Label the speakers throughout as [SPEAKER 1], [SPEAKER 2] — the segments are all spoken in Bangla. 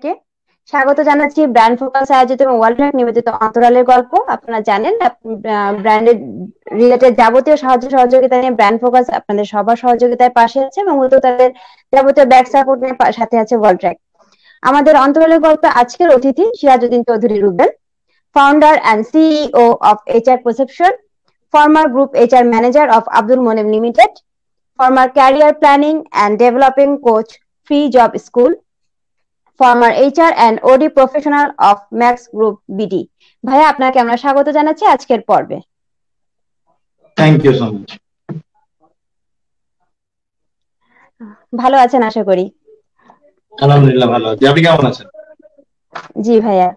[SPEAKER 1] কে স্বাগত জানাচ্ছি ব্র্যান্ড ফোকাস আয়োজিত এবং ওয়ার্ল্ড ট্র্যাক নিবেদিত অন্তরালের গল্প। আপনারা জানেন ব্র্যান্ডের রিলেটেড যাবতীয় সাহায্য সহযোগিতা নিয়ে ব্র্যান্ড ফোকাস আপনাদের সবার সহযোগিতার পাশে আছে এবং মূলত তাদের যাবতীয় ব্যাক সাপোর্ট নিয়ে সাথে আছে ওয়ার্ল্ড ট্র্যাক। আমাদের অন্তরালের গল্পে আজকের অতিথি Sirajuddin Chowdhury Rubel, founder and CEO of HR perception, former group HR manager of Abdul Monem Limited, former career planning and developing coach, Free Job School, former HR and OD professional of Max Group BD. ভাইয়া আপনাকে আমরা স্বাগত জানাচ্ছি আজকের পর্বে।
[SPEAKER 2] Thank you so much.
[SPEAKER 1] ভালো আছেন আশা করি?
[SPEAKER 2] আলহামদুলিল্লাহ ভালো আছি, আপনি কেমন আছেন?
[SPEAKER 1] জি ভাইয়া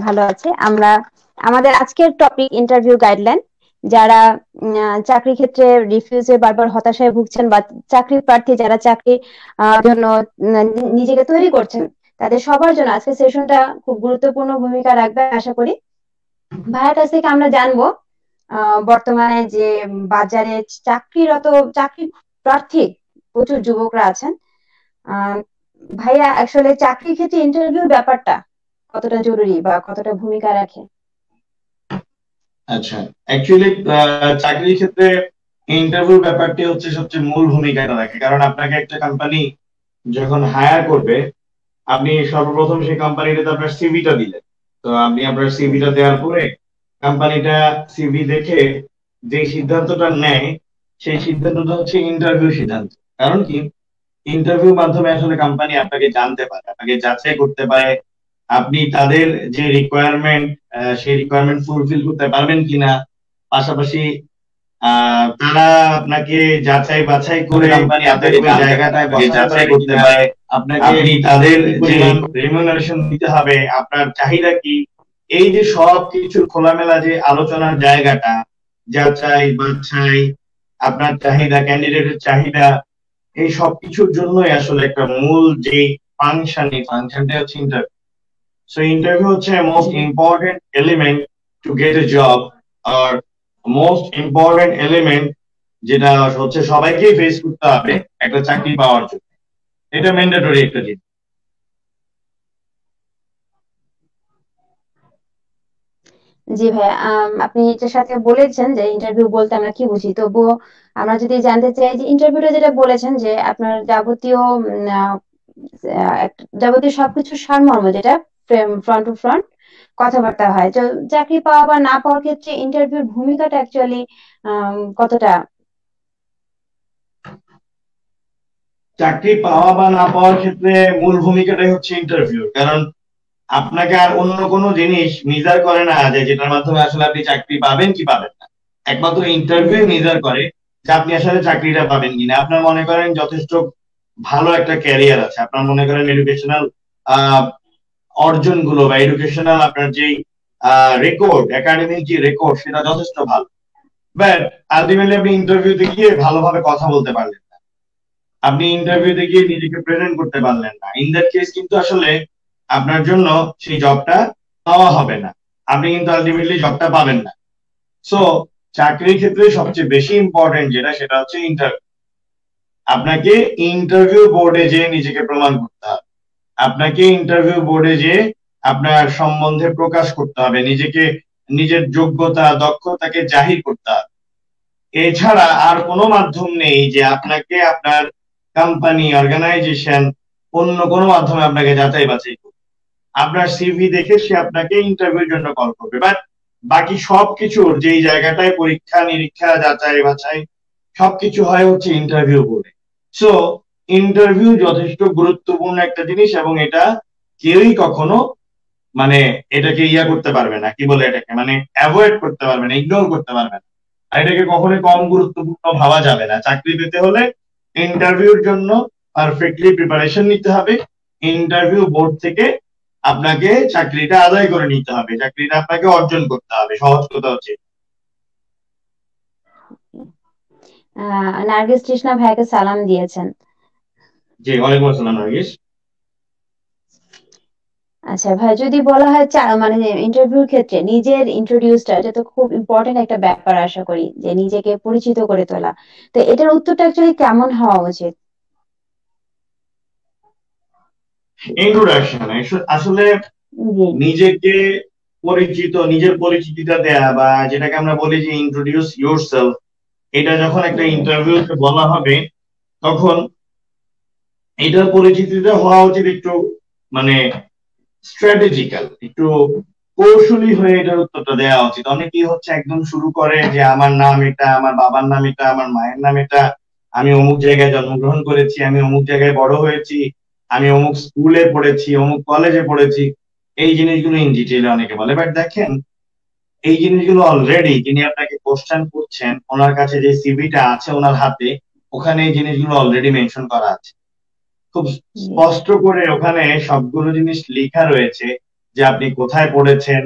[SPEAKER 1] ভালো আছি। আমরা আমাদের আজকের টপিক ইন্টারভিউ গাইডলাইন। যারা চাকরি ক্ষেত্রে রিফিউজে বারবার হতাশায় ভুগছেন বা চাকরি প্রার্থী যারা চাকরির জন্য নিজেকে তৈরি করছেন, তাদের সবার জন্য আজকে সেশনটা খুব গুরুত্বপূর্ণ ভূমিকা রাখবে আশা করি। ভাইয়ের কাছ থেকে আমরা জানবো বর্তমানে যে বাজারে চাকরি প্রার্থী প্রচুর যুবকরা আছেন। ভাইয়া আসলে চাকরি ক্ষেত্রে ইন্টারভিউ ব্যাপারটা কতটা জরুরি বা কতটা ভূমিকা রাখে?
[SPEAKER 2] আচ্ছা, অ্যাকচুয়ালি চাকরির ক্ষেত্রে ইন্টারভিউ ব্যাপারটি হচ্ছে সবচেয়ে মূল ভূমিকাটা রাখে। কারণ আপনাকে একটা কোম্পানি যখন হায়ার করবে, আপনি সর্বপ্রথম সেই কোম্পানিটাতে আপনার সিভিটা দিলেন। তো আপনি আপনার সিভিটা দেওয়ার পরে কোম্পানিটা সিভি দেখে যে সিদ্ধান্তটা নেয়, সেই সিদ্ধান্তটা হচ্ছে ইন্টারভিউ সিদ্ধান্ত। কারণ কি, ইন্টারভিউ মাধ্যমে আসলে কোম্পানি আপনাকে জানতে পারে, আপনাকে যাচাই করতে পারে আপনি তাদের যে রিকোয়ারমেন্ট সেই রিকোয়ারমেন্ট ফুলফিল করতে পারবেন কিনা। পাশাপাশি তারা আপনাকে যাচাই বাছাই করে কোম্পানি আপনাকে ওই জায়গাটায় যাচাই করতে পারে আপনাকে তাদের যে রেমুনারেশন দিতে হবে, আপনার চাহিদা কি। এই যে সব কিছুর খোলামেলা যে আলোচনার জায়গাটা, যাচাই বাছাই, আপনার চাহিদা, ক্যান্ডিডেটের চাহিদা, এই সব কিছুর জন্যই আসলে একটা মূল যে ফাংশন, এই ফাংশনটা হচ্ছে ইন্টারভিউ। So interview হচ্ছে most important element to get a job, or most important element যেটা হচ্ছে সবাইকেই ফেস করতে হবে একটা চাকরি পাওয়ার জন্য। এটা ম্যান্ডেটরি একটা জিনিস।
[SPEAKER 1] জি ভাই, আপনি এটার সাথে বলেছেন যে ইন্টারভিউ বলতে আমরা কি বুঝি, তবুও আমরা যদি জানতে চাই যে ইন্টারভিউটা যেটা বলেছেন যে আপনার যাবতীয় সবকিছু সারমর্ম, যেটা ফ্রন্ট টু ফ্রন্ট কথাবার্তা হয়, তো চাকরি পাওয়া বা না পাওয়ার ক্ষেত্রে ইন্টারভিউর ভূমিকাটা অ্যাকচুয়ালি কতটা?
[SPEAKER 2] চাকরি পাওয়া বা না পাওয়ার ক্ষেত্রে মূল ভূমিকাটাই হচ্ছে ইন্টারভিউ। কারণ আপনাকে আর অন্য কোনো জিনিস মেজার করে না যে যেটার মাধ্যমে আসলে আপনি চাকরি পাবেন কি পাবেন না। একমাত্র ইন্টারভিউ মেজার করে যে আপনি আসলে চাকরিটা পাবেন কিনা। আপনার মনে করেন যথেষ্ট ভালো একটা ক্যারিয়ার আছে, আপনার মনে করেন এডুকেশনাল অর্জনগুলো বা এডুকেশনাল আপনার যেই রেকর্ড, একাডেমিক যে রেকর্ড, সেটা যথেষ্ট ভালো, বাট আলটিমেটলি আপনি ইন্টারভিউতে গিয়ে ভালোভাবে কথা বলতে পারলেন না, আপনি ইন্টারভিউতে গিয়ে নিজেকে প্রেজেন্ট করতে পারলেন না, ইন দ্যাট কেস কিন্তু আসলে আপনার জন্য সেই জবটা পাওয়া হবে না, আপনি কিন্তু আলটিমেটলি জবটা পাবেন না। সো চাকরির ক্ষেত্রে সবচেয়ে বেশি ইম্পর্টেন্ট যেটা, সেটা হচ্ছে ইন্টারভিউ। আপনাকে ইন্টারভিউ বোর্ডে যেয়ে নিজেকে প্রমাণ করতে হবে, আপনাকে ইন্টারভিউ বোর্ডে যেয়ে আপনার সম্বন্ধে প্রকাশ করতে হবে, নিজেকে, নিজের যোগ্যতা দক্ষতাকে জাহির করতে হবে। এছাড়া আর কোনো মাধ্যম নেই যে আপনাকে আপনার কোম্পানি, অর্গানাইজেশন অন্য কোনো মাধ্যমে আপনাকে যাচাই বাছাই করবে। আপনার সিভি দেখে সে আপনাকে ইন্টারভিউর জন্য কল করবে, বাট বাকি সবকিছুর যেই জায়গাটায় পরীক্ষা নিরীক্ষা যাচাই বাছাই সবকিছু হয় হচ্ছে ইন্টারভিউ বোর্ডে। সো ইন্টারভিউ যথেষ্ট গুরুত্বপূর্ণ একটা জিনিস, এবং এটা কেউই কখনো মানে এটাকে করতে পারবে না, কি বলে এটাকে, মানে অ্যাভয়েড করতে পারবে না, ইগনোর করতে পারবে না। আর এটাকে কখনোই কম গুরুত্বপূর্ণ ভাবা যাবে না। চাকরি পেতে হলে ইন্টারভিউর জন্য পারফেক্টলি প্রিপারেশন নিতে হবে। ইন্টারভিউ বোর্ড থেকে আপনাকে চাকরিটা আদায় করে নিতে হবে, চাকরিটা আপনাকে অর্জন করতে হবে। সহজ কথা হচ্ছে।
[SPEAKER 1] নার্গিস তৃষ্ণা ভাইকে সালাম দিয়েছেন।
[SPEAKER 2] জি, ওয়ালাইকুম আসসালাম নার্গিস।
[SPEAKER 1] আচ্ছা ভাই, যদি বলা হয় মানে ইন্টারভিউর ক্ষেত্রে নিজের ইন্ট্রোডিউসটা, এটা তো খুব ইম্পর্টেন্ট একটা ব্যাপার, আশা করি যে নিজেকে পরিচিত করে তোলা, তো এটার উত্তরটা অ্যাকচুয়ালি কেমন হওয়া উচিত?
[SPEAKER 2] ইন্ট্রোডাকশন আসলে নিজেকে পরিচিত, নিজের পরিচিতিটা দেয়া, বা যেটাকে আমরা বলি যে ইন্ট্রোডিউস ইয়োরসেলফ, এটা যখন একটা ইন্টারভিউতে বলা হবে তখন এটার পরিচিতিটা হওয়া উচিত একটু মানে স্ট্র্যাটেজিক্যাল, একটু কৌশলী হয়ে এটার উত্তরটা দেওয়া উচিত। অনেকেই হচ্ছে একদম শুরু করে যে আমার নাম এটা, আমার বাবার নাম এটা, আমার মায়ের নাম এটা, আমি অমুক জায়গায় জন্মগ্রহণ করেছি, আমি অমুক জায়গায় বড় হয়েছি, আমি অমুক স্কুলে পড়েছি, অমুক কলেজে পড়েছি, এই জিনিসগুলো ইন ডিটেইলে অনেকে বলে। বাট দেখেন, এই জিনিসগুলো অলরেডি যিনি আপনাকে কোশ্চেন করছেন ওনার কাছে যে সিভিটা আছে ওনার হাতে, ওখানে এই জিনিসগুলো অলরেডি মেনশন করা আছে, খুব স্পষ্ট করে ওখানে সবগুলো জিনিস লেখা রয়েছে যে আপনি কোথায় পড়েছেন,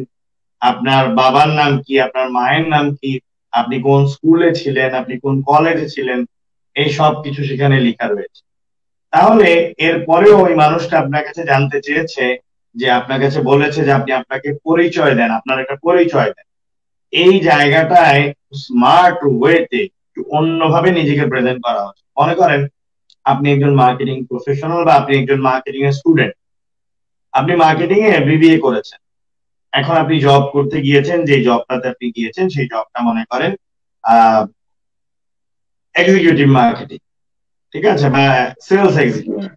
[SPEAKER 2] আপনার বাবার নাম কি, আপনার মায়ের নাম কি, আপনি কোন স্কুলে ছিলেন, আপনি কোন কলেজে ছিলেন, এই সব কিছু সেখানে লেখা রয়েছে। তাহলে এরপরেও ওই মানুষটা আপনার কাছে জানতে চেয়েছে, যে আপনার কাছে বলেছে যে আপনি আপনাকে পরিচয় দেন, আপনার একটা পরিচয় দেন। এই জায়গাটায় স্মার্ট ওয়েতে একটু অন্যভাবে নিজেকে প্রেজেন্ট করা হচ্ছে। মনে করেন আপনি একজন মার্কেটিং প্রফেশনাল বা আপনি একজন মার্কেটিং এর স্টুডেন্ট, আপনি মার্কেটিং এ বিবিএ করেছেন, এখন আপনি জব করতে গিয়েছেন, যে জবটাতে আপনি গিয়েছেন সেই জবটা মনে করেন এক্সিকিউটিভ মার্কেটিং, ঠিক আছে, বা সেলস এক্সিকিউটিভ।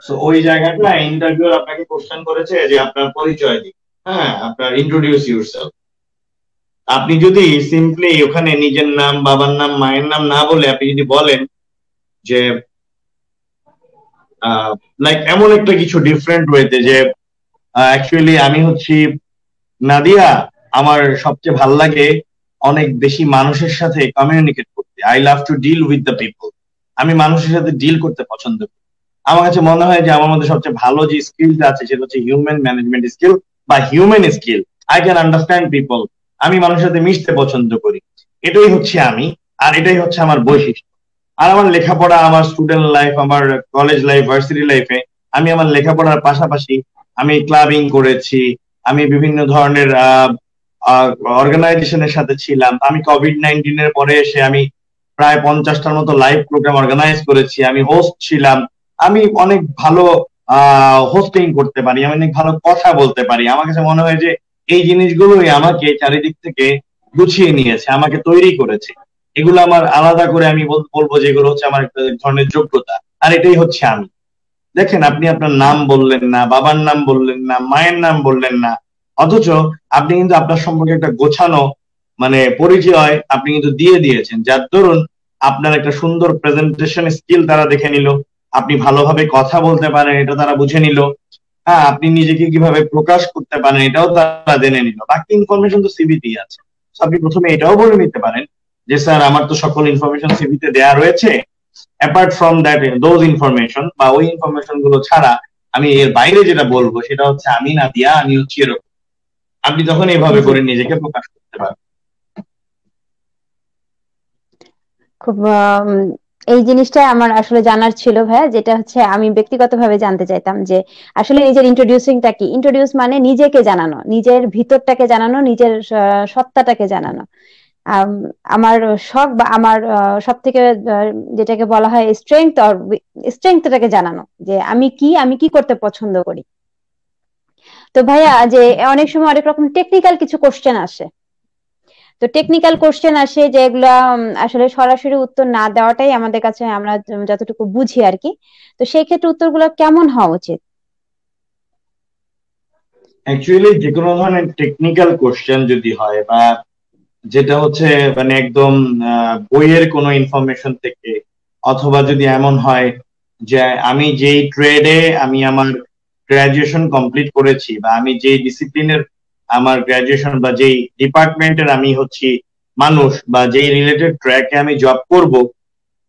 [SPEAKER 2] সো ওই জায়গাটা ইন্টারভিউ আপনাকে কোশ্চেন করেছে যে আপনার পরিচয় দিন, হ্যাঁ, আপনার ইন্ট্রোডিউস ইউরসেলফ। আপনি যদি সিম্পলি ওখানে নিজের নাম, বাবার নাম, মায়ের নাম না বলে আপনি যদি বলেন যে লাইক এমন একটা কিছু ডিফারেন্ট ওয়েতে যে অ্যাকচুয়ালি আমি হচ্ছি নাদিয়া, আমার সবচেয়ে ভাল লাগে অনেক বেশি মানুষের সাথে কমিউনিকেট করতে, I love to deal with the people, আমি মানুষের সাথে ডিল করতে পছন্দ করি। আমার কাছে মনে হয় যে আমার মধ্যে সবচেয়ে ভালো যে স্কিলটা আছে সেটা হচ্ছে হিউম্যান ম্যানেজমেন্ট স্কিল বা human skill, I can understand people, আমি মানুষের সাথে মিশতে পছন্দ করি, এটাই হচ্ছে আমি, আর এটাই হচ্ছে আমার বৈশিষ্ট্য। আর আমার লেখাপড়া, আমার স্টুডেন্ট লাইফ, আমার কলেজ লাইফ, ভার্সিটি লাইফে আমি আমার লেখাপড়ার পাশাপাশি আমি ক্লাবিং করেছি, আমি বিভিন্ন ধরনের অর্গানাইজেশনের সাথে ছিলাম। আমি কোভিড-19 এর পরে এসে আমি প্রায় 50টার মতো লাইভ প্রোগ্রাম অর্গানাইজ করেছি, আমি হোস্ট ছিলাম, আমি অনেক ভালো হোস্টিং করতে পারি, আমি অনেক ভালো কথা বলতে পারি। আমার কাছে মনে হয় যে এই জিনিসগুলোই আমাকে চারিদিক থেকে গুছিয়ে নিয়েছে, আমাকে তৈরি করেছে। এগুলো আমার আলাদা করে আমি বলবো যে এগুলো হচ্ছে আমার একটা ধরনের যোগ্যতা, আর এটাই হচ্ছে আমি। দেখেন, আপনি আপনার নাম বললেন না, বাবার নাম বললেন না, মায়ের নাম বললেন না, অথচ আপনি কিন্তু আপনার সম্পর্কে একটা গোছানো পরিচয় আপনি কিন্তু দিয়ে দিয়েছেন, যার দরুন আপনার একটা সুন্দর প্রেজেন্টেশন স্কিল তারা দেখে নিল, আপনি ভালোভাবে কথা বলতে পারেন এটা তারা বুঝে নিল, হ্যাঁ, আপনি নিজেকে কিভাবে প্রকাশ করতে পারেন এটাও তারা জেনে নিল। বাকি ইনফরমেশন তো সিভিতেই আছে। আপনি প্রথমে এটাও বলে নিতে পারেন যে স্যার আমার তো সকল ইনফরমেশন সিভিতে দেয়া রয়েছে, apart from that those information বা ওই ইনফরমেশন গুলো ছাড়া আমি এর বাইরে যেটা বলবো সেটা হচ্ছে আমি নাদিয়া, আমি হচ্ছি এরকম। আপনি তখন এভাবে করে নিজেকে প্রকাশ করতে পারবেন।
[SPEAKER 1] খুব এই জিনিসটা আমার আসলে জানার ছিল ভাইয়া, যেটা হচ্ছে আমি ব্যক্তিগতভাবে জানতে চাইতাম যে আসলে নিজের ইন্ট্রোডিউসিংটা কি। ইন্ট্রোডিউস মানে নিজেকে জানানো, নিজের ভিতরটাকে জানানো, নিজের সত্তাটাকে জানানো। আমার শখ বা আমার সব থেকে যেটাকে বলা হয় স্ট্রেংথ, আর স্ট্রেংথটাকে জানানো যে আমি কি করতে পছন্দ করি। তো ভাইয়া, যে অনেক সময় অনেক রকম টেকনিক্যাল কিছু কোশ্চেন আসে, তো টেকনিক্যাল কোশ্চেন আসে যেগুলা আসলে সরাসরি উত্তর না দেওয়াটাই আমাদের কাছে, আমরা যতটুকু বুঝি আর কি। তো সেই ক্ষেত্রে উত্তরগুলো কেমন হওয়া উচিত?
[SPEAKER 2] অ্যাকচুয়ালি যে কোনো ধরনের টেকনিক্যাল কোশ্চেন যদি হয়, বা যেটা হচ্ছে একদম বইয়ের কোনো ইনফরমেশন থেকে, অথবা যদি এমন হয় যে আমি যেই ট্রেডে আমি আমার গ্রাজুয়েশন কমপ্লিট করেছি, বা আমি যেই ডিসিপ্লিনের আমার গ্রাজুয়েশন, বা যেই ডিপার্টমেন্টের আমি হচ্ছি মানুষ, বা যেই রিলেটেড ট্র্যাকে আমি জব করব,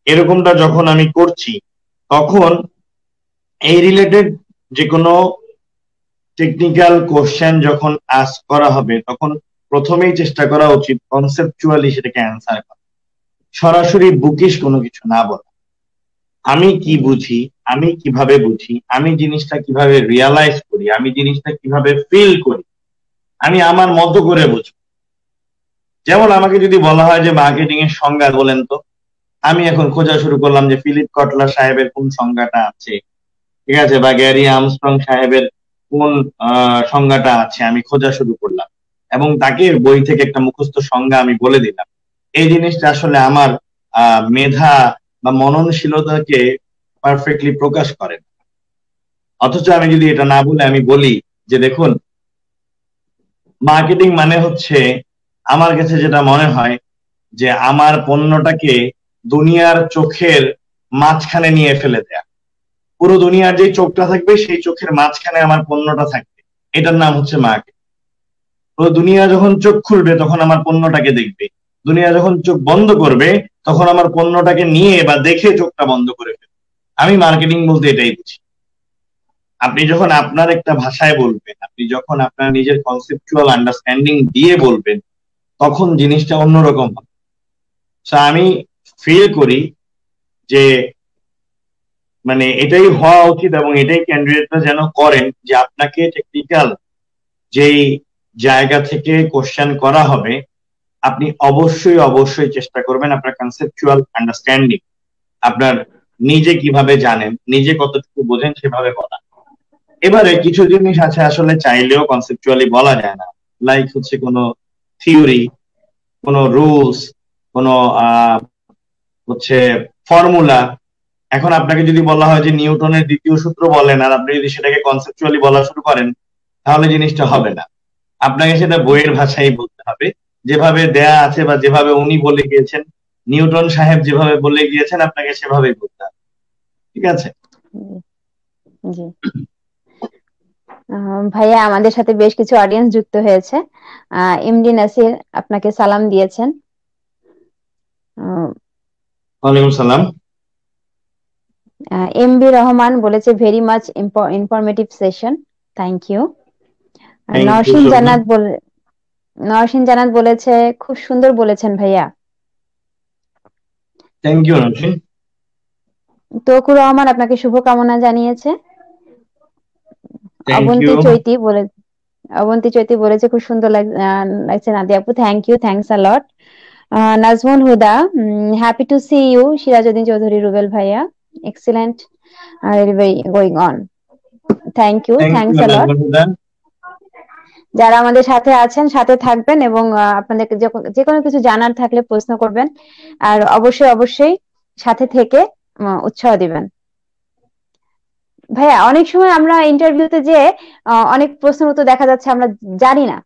[SPEAKER 2] এরকমটা যখন আমি করছি, তখন এই রিলেটেড যে কোনো টেকনিক্যাল কোশ্চেন যখন আস্ক করা হবে, তখন প্রথমেই চেষ্টা করা উচিত কনসেপচুয়ালি সেটাকে অ্যান্সার করা, সরাসরি বুকিশ কোনো কিছু না বলা। আমি কি বুঝি, আমি কিভাবে বুঝি, আমি জিনিসটা কিভাবে রিয়ালাইজ করি, আমি জিনিসটা কিভাবে ফিল করি, আমি আমার মতো করে বুঝবো। যেমন আমাকে যদি বলা হয় যে মার্কেটিং এর সংজ্ঞা বলেন, তো আমি এখন খোঁজা শুরু করলাম যে ফিলিপ কটলার সাহেবের কোন সংজ্ঞাটা আছে, ঠিক আছে, বা গ্যারি আর্মস্ট্রং সাহেবের কোন সংজ্ঞাটা আছে আমি খোঁজা শুরু করলাম এবং তাকে বই থেকে একটা মুখস্থ সংজ্ঞা আমি বলে দিলাম। এই জিনিসটা আসলে আমার মেধা বা মননশীলতাকে পারফেক্টলি প্রকাশ করে। অথচ আমি যদি এটা না বলে আমি বলি যে দেখুন, মার্কেটিং মানে হচ্ছে, আমার কাছে যেটা মনে হয় যে আমার পণ্যটাকে দুনিয়ার চোখের মাঝখানে নিয়ে ফেলে দেয়া। পুরো দুনিয়ার যে চোখটা থাকবে সেই চোখের মাঝখানে আমার পণ্যটা থাকবে, এটার নাম হচ্ছে মার্কেটিং। পুরো দুনিয়া যখন চোখ খুলবে তখন আমার পণ্যটাকে দেখবে, দুনিয়া যখন চোখ বন্ধ করবে তখন আমার পণ্যটাকে নিয়ে বা দেখে চোখটা বন্ধ করে ফেলবে। আমি মার্কেটিং বলতে এটাই বুঝি। আপনি যখন আপনার একটা ভাষায় বলবেন, আপনি যখন আপনার নিজের কনসেপচুয়াল আন্ডারস্ট্যান্ডিং দিয়ে বলবেন, তখন জিনিসটা অন্যরকম হবে। আমি ফিল করি যে মানে এটাই হওয়া উচিত এবং এটাই ক্যান্ডিডেটরা যেন করেন, যে আপনাকে টেকনিক্যাল যেই জায়গা থেকে কোশ্চেন করা হবে আপনি অবশ্যই অবশ্যই চেষ্টা করবেন আপনার কনসেপচুয়াল আন্ডারস্ট্যান্ডিং, আপনার নিজে কিভাবে জানেন, নিজে কতটুকু বোঝেন সেভাবে বলা। এবারে কিছু জিনিস আছে আসলে চাইলেও কনসেপচুয়ালি বলা যায় না, লাইক হচ্ছে কোনো থিওরি, কোনো রুলস, কোনো হচ্ছে ফর্মুলা। এখন আপনাকে যদি বলা হয় যে নিউটনের দ্বিতীয় সূত্র বলেন, আর আপনি যদি সেটাকে কনসেপচুয়ালি বলা শুরু করেন, তাহলে জিনিসটা হবে না। আপনাকে সেটা বইয়ের ভাষায় বলতে হবে, যেভাবে দেয়া আছে বা যেভাবে উনি বলে গিয়েছেন, নিউটন সাহেব যেভাবে বলে গিয়েছেন আপনাকে সেভাবেই বলতে হবে। ঠিক আছে?
[SPEAKER 1] জি ভাইয়া, আমাদের সাথে বেশ কিছু অডিয়েন্স যুক্ত হয়েছে। এমডি নাসির আপনাকে সালাম দিয়েছেন।
[SPEAKER 2] ওয়ালাইকুম সালাম।
[SPEAKER 1] এমবি রহমান বলেছে very much informative session, thank you. Nasrin Jannat বলেছে খুব সুন্দর বলেছেন ভাইয়া,
[SPEAKER 2] থ্যাংক ইউ নরসিন।
[SPEAKER 1] তকুর রহমান আপনাকে শুভকামনা জানিয়েছে।
[SPEAKER 2] Thank you.
[SPEAKER 1] অবন্তী চৈতি বলেছে খুব সুন্দর লাগছে নাদিয়া আপু, thank you, thanks a lot. Nazmul Huda, happy to see you Sirajuddin Chowdhury Rubel ভাইয়া, excellent going on, thank you, thanks a lot. যারা আমাদের সাথে আছেন সাথে থাকবেন এবং আপনাদেরকে যে কোনো কিছু জানার থাকলে প্রশ্ন করবেন, আর অবশ্যই অবশ্যই সাথে থেকে উৎসাহ দিবেন। ভাইয়া, অনেক সময় আমরা ইন্টারভিউতে যে অনেক প্রশ্নের উত্তর দেখা যাচ্ছে আমরা জানি না,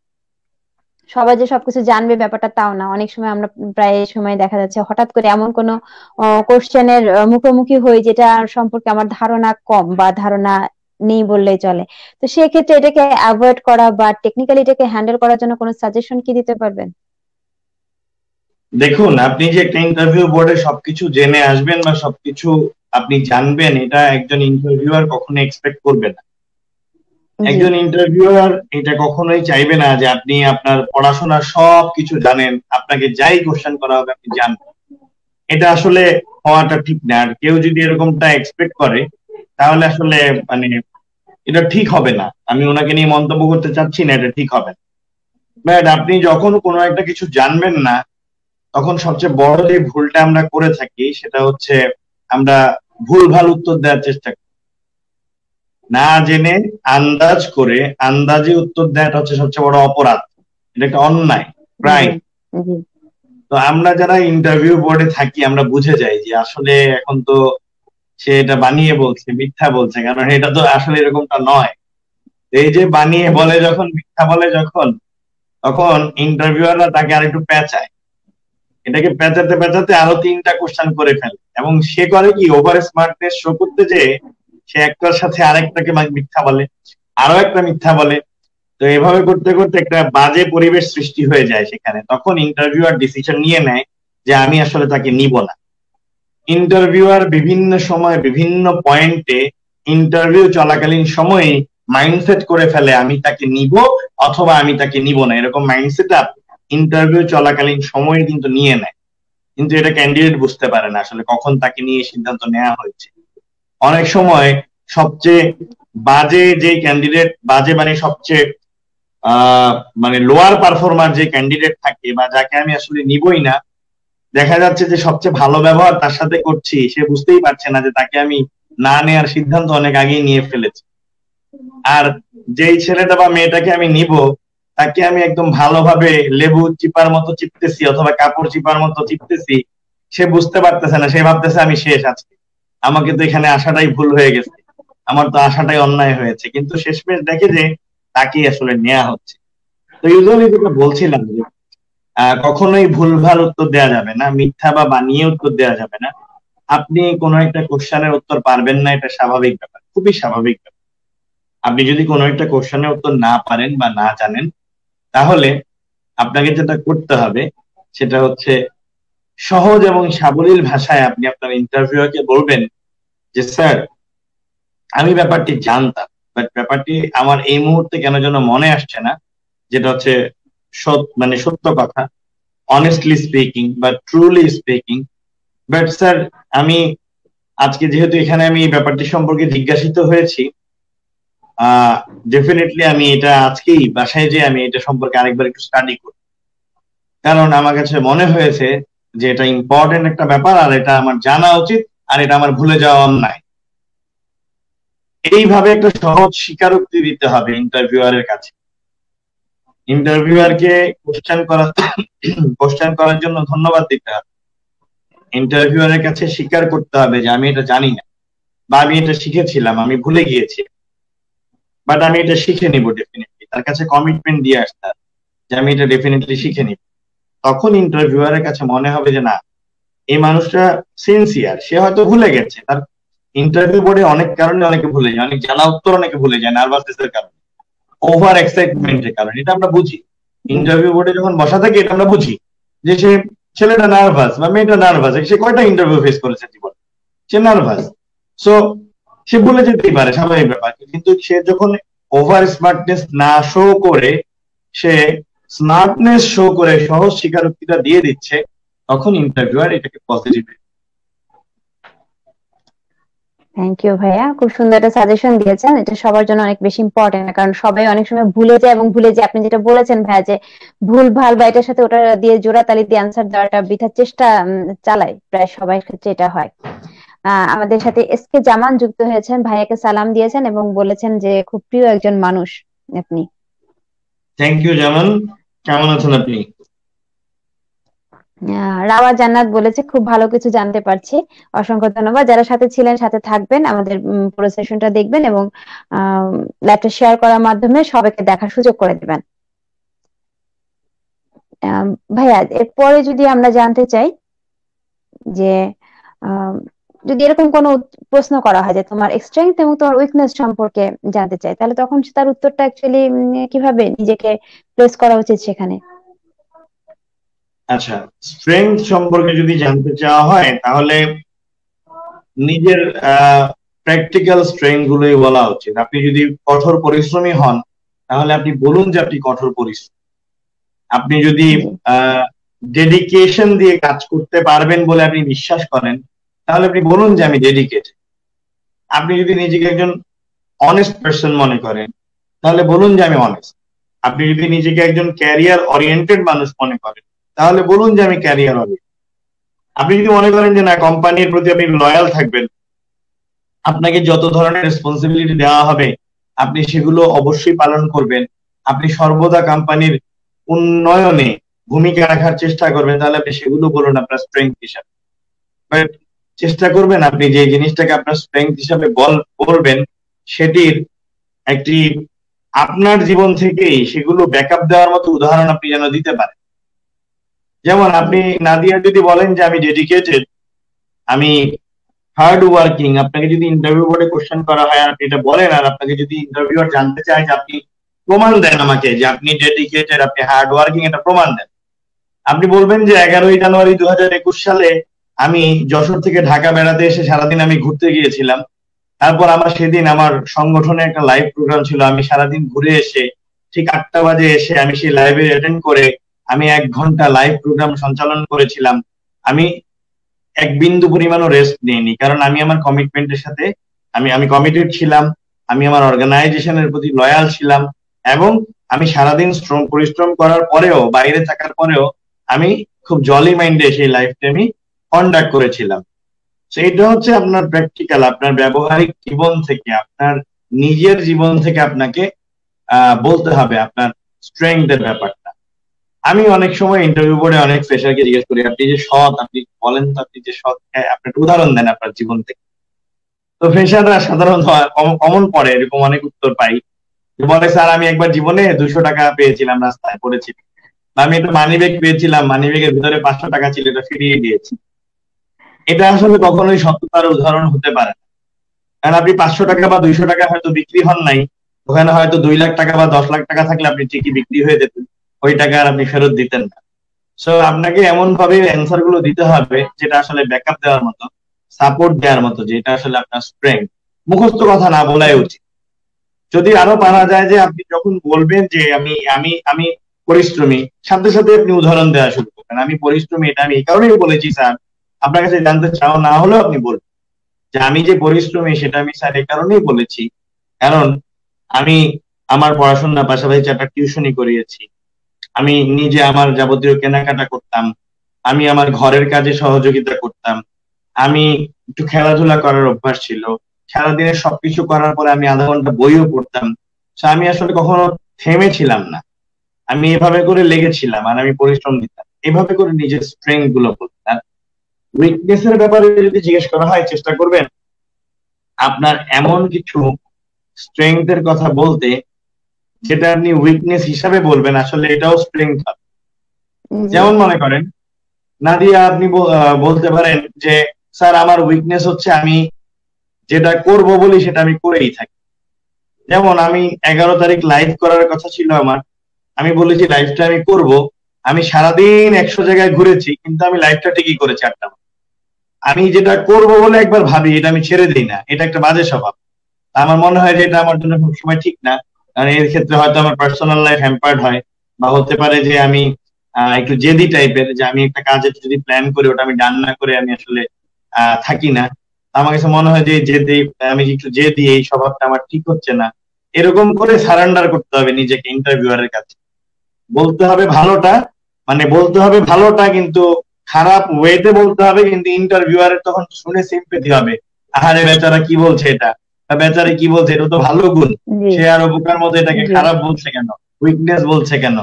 [SPEAKER 1] সবাই যে সবকিছু জানবে ব্যাপারটা তাও না। অনেক সময় আমরা প্রায় সময় দেখা যাচ্ছে হঠাৎ করে এমন কোনো কোশ্চেনের মুখোমুখি হই যেটা সম্পর্কে আমার ধারণা কম বা ধারণা নেই বললেই চলে। তো সেক্ষেত্রে এটাকে অ্যাভয়েড করা বা টেকনিক্যালি এটাকে হ্যান্ডেল করার জন্য কোনো সাজেশন কি দিতে পারবেন?
[SPEAKER 2] দেখুন, আপনি যে একটা ইন্টারভিউ বোর্ডে সবকিছু জেনে আসবেন বা সবকিছু আপনি জানবেন, এটা একজন ইন্টারভিউয়ার কখনো এক্সপেক্ট করবে না। একজন ইন্টারভিউয়ার এটা কখনোই চাইবে না যে আপনি আপনার পড়াশোনার সব কিছু জানেন, আপনাকে যাই কোশ্চেন করা হবে আপনি জানবেন। এটা আসলে হওয়াটা ঠিক না। আর কেউ যদি এরকমটা এক্সপেক্ট করে তাহলে আসলে মানে এটা ঠিক হবে না। আমি ওনাকে নিয়ে মন্তব্য করতে চাচ্ছি না, এটা ঠিক হবে না। বাট আপনি যখন কোনো একটা কিছু জানবেন না, তখন সবচেয়ে বড় যে ভুলটা আমরা করে থাকি সেটা হচ্ছে আমরা ভুলভাল উত্তর দেওয়ার চেষ্টা করি। না জেনে আন্দাজ করে আন্দাজে উত্তর দেওয়াটা হচ্ছে সবচেয়ে বড় অপরাধ, এটা একটা অন্যায়, ক্রাইম। তো আমরা যারা ইন্টারভিউ বোর্ডে থাকি আমরা বুঝে যাই যে আসলে এখন তো সে এটা বানিয়ে বলছে, মিথ্যা বলছে, কারণ এটা তো আসলে এরকমটা নয়। এই যে বানিয়ে বলে যখন, মিথ্যা বলে যখন, তখন ইন্টারভিউয়াররা তাকে আরেকটু পেঁচায়, এটাকে পেঁচাতে পেঁচাতে আরো 3টা কোশ্চেন করে ফেলে এবং সে করে কি ওভার স্মার্টনেস শো করতে যে সে একটার সাথে আরেকটাকে মিথ্যা বলে, আরো একটা মিথ্যা বলে। তো এভাবে করতে করতে একটা বাজে পরিবেশ সৃষ্টি হয়ে যায় সেখানে। তখন ইন্টারভিউয়ার ডিসিশন নিয়ে নেয় যে আমি আসলে তাকে নিব না। ইন্টারভিউয়ার বিভিন্ন সময় বিভিন্ন পয়েন্টে ইন্টারভিউ চলাকালীন সময়ে মাইন্ডসেট করে ফেলে আমি তাকে নিব অথবা আমি তাকে নিব না, এরকম মাইন্ডসেট আপ ইন্টারভিউ চলাকালীন সময়ে কিন্তু নিয়ে নেয়। কিন্তু এটা ক্যান্ডিডেট বুঝতে পারে না আসলে কখন তাকে নিয়ে সিদ্ধান্ত নেওয়া হয়েছে। অনেক সময় সবচেয়ে বাজে যে ক্যান্ডিডেট, বাজে মানে সবচেয়ে মানে লোয়ার পারফরমার যে ক্যান্ডিডেট থাকে বা যাকে আমি আসলে নিবই না, দেখা যাচ্ছে যে সবচেয়ে ভালো ব্যবহার তার সাথে করছি, সে বুঝতেই পারছে না যে তাকে আমি না নেওয়ার সিদ্ধান্ত অনেক আগেই নিয়ে ফেলেছি। আর যেই ছেলেটা বা মেয়েটাকে আমি নিব, তাকে আমি একদম ভালোভাবে লেবু চিপার মতো চিপতেছি অথবা কাপড় চিপার মতো চিপতেছি, সে বুঝতে পারতেছে না, সে ভাবতেছে আমি শেষ আজকে, আমাকে তো এখানে আসাটাই ভুল হয়ে গেছে, আমার তো আসাটাই অন্যায় হয়েছে, কিন্তু শেষমেশ দেখে যে তাকে আসলে নেওয়া হচ্ছে। তো ইউজুয়ালি যেটা বলছিলাম যে কখনোই ভুলভাল উত্তর দেওয়া যাবে না, মিথ্যা বা বানিয়ে উত্তর দেওয়া যাবে না। আপনি কোনো একটা কোশ্চেনের উত্তর পারবেন না, এটা স্বাভাবিক ব্যাপার, খুবই স্বাভাবিক ব্যাপার। আপনি যদি কোনো একটা কোশ্চেনের উত্তর না পারেন বা না জানেন, তাহলে আপনাকে যেটা করতে হবে সেটা হচ্ছে সহজ এবং সাবলীল ভাষায় আপনি আপনার ইন্টারভিউয়ারকে বলবেন যে স্যার, আমি ব্যাপারটি জানতাম, বাট ব্যাপারটি আমার এই মুহূর্তে কেন যেন মনে আসছে না, যেটা হচ্ছে মানে সত্য কথা, অনেস্টলি স্পিকিং বা ট্রুলি স্পিকিং। বাট স্যার, আমি আজকে যেহেতু এখানে আমি এই ব্যাপারটি সম্পর্কে জিজ্ঞাসিত হয়েছি, ডেফিনেটলি আমি এটা আজকেই বাসায় যে আমি এটা সম্পর্কে আরেকবার একটু স্টাডি করি, কারণ আমার কাছে মনে হয়েছে যে এটা ইম্পর্টেন্ট একটা ব্যাপার, আর এটা আমার জানা উচিত, আর এটা আমার ভুলে যাওয়া অন্যায়। এইভাবে একটা সহজ স্বীকারোক্তি দিতে হবে ইন্টারভিউয়ারের কাছে। ইন্টারভিউয়ারকে কোশ্চেন করার জন্য ধন্যবাদ দিতে হবে, ইন্টারভিউয়ারের কাছে স্বীকার করতে হবে যে আমি এটা জানি না, বা আমি এটা শিখেছিলাম, আমি ভুলে গিয়েছি, বাট আমি এটা শিখে নিব ডেফিনেটলি। তার কাছে কমিটমেন্ট দিয়ে আসতে হবে যে আমি এটা ডেফিনেটলি শিখে নিব। তখন ইন্টারভিউয়ারের কাছে মনে হবে যে না, এই মানুষটা সিনসিয়ার, সে হয়তো ভুলে গেছে, তার ইন্টারভিউ বোর্ডে অনেক কারণে অনেকে ভুলে যায়, অনেক জানা উত্তর অনেকে ভুলে যায় নার্ভাসনেসের কারণে, ওভার এক্সাইটমেন্টের কারণে। এটা আমরা বুঝি, ইন্টারভিউ বোর্ডে যখন বসা থাকি এটা আমরা বুঝি যে সে ছেলেটা নার্ভাস বা মেয়েটা নার্ভাস, সে কয়টা ইন্টারভিউ ফেস করেছে জীবনে, সে নার্ভাস, সো সে ভুলে যেতেই পারে, স্বাভাবিক ব্যাপার। কিন্তু সে যখন ওভার স্মার্টনেস না শো করে, সে স্মার্টনেস শো করে সহজ স্বীকারোক্তিটা দিয়ে দিচ্ছে, তখন ইন্টারভিউয়ার এটাকে পজিটিভ।
[SPEAKER 1] থ্যাংক ইউ ভাইয়া, খুব সুন্দর একটা সাজেশন দিয়েছেন। এটা সবার জন্য অনেক বেশি ইম্পর্টেন্ট, কারণ সবাই অনেক সময় ভুলে যায়, এবং ভুলে যায় আপনি যেটা বলেছেন ভাইয়া, যে ভুল ভাল বা এটার সাথে ওটা দিয়ে জোড়াতালি দিয়ে আনসার দেওয়াটা বৃথার চেষ্টা চালায়, প্রায় সবাই ক্ষেত্রে এটা হয়। আমাদের সাথে এসকে জামান যুক্ত হয়েছেন, ভাইয়াকে সালাম দিয়েছেন এবং বলেছেন যে খুব প্রিয় একজন মানুষ আপনি।
[SPEAKER 2] থ্যাংক ইউ জামান, কেমন আছেন আপনি?
[SPEAKER 1] রাওয়া জান্নাত বলেছে খুব ভালো কিছু জানতে পারছি, অসংখ্য ধন্যবাদ। যারা সাথে ছিলেন সাথে থাকবেন, আমাদের পুরো সেশনটা দেখবেন এবং লাইভটা শেয়ার করার মাধ্যমে সবাইকে দেখার সুযোগ করে দিবেন। ভাইয়া, এরপরে যদি আমরা জানতে চাই যে যদি এরকম কোনো প্রশ্ন করা হয় যে তোমার স্ট্রেংথ এবং তোমার উইকনেস সম্পর্কে জানতে চাই, তাহলে তখন তার উত্তরটা অ্যাকচুয়ালি কিভাবে নিজেকে প্লেস করা উচিত সেখানে?
[SPEAKER 2] আচ্ছা, স্ট্রেংথ সম্পর্কে যদি জানতে চাওয়া হয়, তাহলে নিজের প্র্যাকটিক্যাল স্ট্রেংথ গুলোই বলা উচিত। আপনি যদি কঠোর পরিশ্রমী হন, তাহলে আপনি বলুন যে আপনি কঠোর পরিশ্রমী। আপনি যদি ডেডিকেশন দিয়ে কাজ করতে পারবেন বলে আপনি বিশ্বাস করেন, তাহলে আপনি বলুন যে আমি ডেডিকেটেড। আপনি যদি নিজেকে একজন অনেস্ট পারসন মনে করেন, তাহলে বলুন যে আমি অনেস্ট। আপনি যদি নিজেকে একজন ক্যারিয়ার ওরিয়েন্টেড মানুষ মনে করেন, তাহলে বলুন যে আমি ক্যারিয়ার ওরিয়েন্টেড। আপনি যদি মনে করেন যে না, কোম্পানির প্রতি আপনি লয়াল থাকবেন, আপনাকে যত ধরনের রেসপন্সিবিলিটি দেওয়া হবে আপনি সেগুলো অবশ্যই পালন করবেন, আপনি সর্বদা কোম্পানির উন্নয়নে ভূমিকা রাখার চেষ্টা করবেন, তাহলে আপনি সেগুলো বলুন আপনার স্ট্রেংথ হিসাবে। বাট চেষ্টা করবেন আপনি যে জিনিসটাকে আপনার স্ট্রেংথ হিসাবে বলবেন, সেটির একটি আপনার জীবন থেকেই সেগুলো ব্যাকআপ দেওয়ার মতো উদাহরণ আপনি যেন দিতে পারেন। যেমন আপনি নাদিয়া যদি বলেন যে আমি ডেডিকেটেড, আমি হার্ড ওয়ার্কিং, আপনাকে যদি ইন্টারভিউ বোর্ডে কোশ্চেন করা হয় আপনি এটা বলেন, আর আপনাকে যদি ইন্টারভিউয়ার জানতে চায় যে আপনি প্রমাণ দেন আমাকে যে আপনি ডেডিকেটেড, আপনি হার্ড ওয়ার্কিং, এটা প্রমাণ দেন, আপনি বলবেন যে 11ই জানুয়ারি 2021 সালে আমি যশোর থেকে ঢাকা বেড়াতে এসে সারাদিন আমি ঘুরতে গিয়েছিলাম। তারপর আমার সেদিন আমার সংগঠনে একটা লাইভ প্রোগ্রাম ছিল, আমি সারাদিন ঘুরে এসে ঠিক 8টা বাজে এসে আমি সেই লাইভে অ্যাটেন্ড করে আমি 1 ঘন্টা লাইভ প্রোগ্রাম সঞ্চালন করেছিলাম। আমি এক বিন্দু পরিমাণও রেস্ট নিইনি, কারণ আমি আমার কমিটমেন্টের সাথে আমি কমিটেড ছিলাম, আমি আমার অর্গানাইজেশনের প্রতি লয়াল ছিলাম, এবং আমি সারাদিন পরিশ্রম করার পরেও, বাইরে থাকার পরেও আমি খুব জলি মাইন্ডে সেই লাইফটা আমি কন্ডাক্ট করেছিলাম। সেইটা হচ্ছে আপনার প্র্যাকটিক্যাল, আপনার ব্যবহারিক জীবন থেকে, আপনার নিজের জীবন থেকে আপনাকে বলতে হবে আপনার স্ট্রেংথ এর ব্যাপারটা। আমি অনেক সময় ইন্টারভিউ বোর্ডে অনেক ফ্রেশারকে জিজ্ঞেস করি, আপনি যে সৎ, আপনি বলেন তো আপনি যে সৎ, আপনি একটা উদাহরণ দেন আপনার জীবন থেকে। তো ফ্রেশাররা সাধারণত কমন পড়ে এরকম অনেক উত্তর পাই, বলে স্যার আমি একবার জীবনে 200 টাকা পেয়েছিলাম রাস্তায় পড়েছি, বা আমি একটা মানি ব্যাগ পেয়েছিলাম, মানি ব্যাগের ভিতরে 500 টাকা ছিল, এটা ফিরিয়ে দিয়েছি। এটা আসলে কখনোই সত্যতার উদাহরণ হতে পারে না। কারণ আপনি 500 টাকা বা 200 টাকা হয়তো বিক্রি হন নাই, ওখানে হয়তো 2 লাখ টাকা বা 10 লাখ টাকা থাকলে আপনি ঠিকই বিক্রি হয়ে যেতেন, ওই টাকা আর আপনি ফেরত দিতেন না। সো আপনাকে এমন ভাবে অ্যান্সার গুলো দিতে হবে যেটা আসলে ব্যাকআপ দেওয়ার মতো, সাপোর্ট দেওয়ার মতো, যেটা আসলে আপনার স্ট্রেংথ। মুখস্থ কথা না বলাই উচিত। যদি আরো পারা যায় যে আপনি যখন বলবেন যে আমি আমি আমি পরিশ্রমী, সাথে সাথে আপনি উদাহরণ দেওয়া শুরু করবেন, আমি পরিশ্রমী এটা আমি এই কারণেই বলেছি স্যার। আপনার কাছে জানতে চাও না হলেও আপনি বলবেন যে আমি যে পরিশ্রমী সেটা আমি স্যার এই কারণেই বলেছি, কারণ আমি আমার পড়াশোনার পাশাপাশি একটা টিউশনি করিয়েছি, আমি নিজে আমার যাবতীয় কেনাকাটা করতাম, আমি আমার ঘরের কাজে সহযোগিতা করতাম, আমি একটু খেলাধুলা করার অভ্যাস ছিল, সারাদিনে সবকিছু করার পরে আমি আধা ঘন্টা বইও পড়তাম। So আমি আসলে কখনো থেমেছিলাম না, আমি এভাবে করে লেগেছিলাম আর আমি পরিশ্রম দিতাম, এভাবে করে নিজের স্ট্রেংথ গুলো বলতাম। আর উইকনেস এর ব্যাপারে যদি জিজ্ঞেস করা হয়, চেষ্টা করবেন আপনার এমন কিছু স্ট্রেংথ এর কথা বলতে যেটা আপনি উইকনেস হিসাবে বলবেন, আসলে এটাও স্ট্রেংথ হবে।
[SPEAKER 1] জি
[SPEAKER 2] যেমন মনে করেন নাদিয়া, আপনি বলতে পারেন যে স্যার আমার উইকনেস হচ্ছে আমি যেটা করব বলি সেটা আমি করেই থাকি। যেমন আমি 11 তারিখ লাইভ করার কথা ছিল আমার, আমি বলেছি লাইভটা আমি করব, আমি সারাদিন 100 জায়গায় ঘুরেছি কিন্তু আমি লাইভটা ঠিকই করেছি 8টা। আমি যেটা করব বলে একবার ভাবি, এটা আমি ছেড়ে দিই না, এটা একটা বাজে স্বভাব। আমার মনে হয় যে এটা আমার জন্য সবসময় ঠিক না, কারণ এর ক্ষেত্রে হয়তো আমার পার্সোনাল লাইফ হ্যাম্পার্ড হয়, বা হতে পারে যে আমি একটু জেদি টাইপের, যে আমি একটা কাজের যদি প্ল্যান করি ওটা আমি ডান না করে আমি আসলে থাকি না। আমার কাছে মনে হয় যে জেদি, আমি একটু জেদি, এই স্বভাবটা আমার ঠিক হচ্ছে না। এরকম করে সারেন্ডার করতে হবে নিজেকে ইন্টারভিউয়ারের কাছে, বলতে হবে ভালোটা, মানে বলতে হবে ভালোটা কিন্তু খারাপ ওয়েতে বলতে হবে, কিন্তু ইন্টারভিউয়ারের তখন শুনে সিম্পেথি হবে, আহারে বেচারা কি বলছে এটা, বা বেচারা কি বলছে, এটা তো ভালো গুণ,
[SPEAKER 1] জি
[SPEAKER 2] সে আর বোকার মতো এটাকে
[SPEAKER 1] জি
[SPEAKER 2] খারাপ বলছে কেন, উইকনেস বলছে কেন।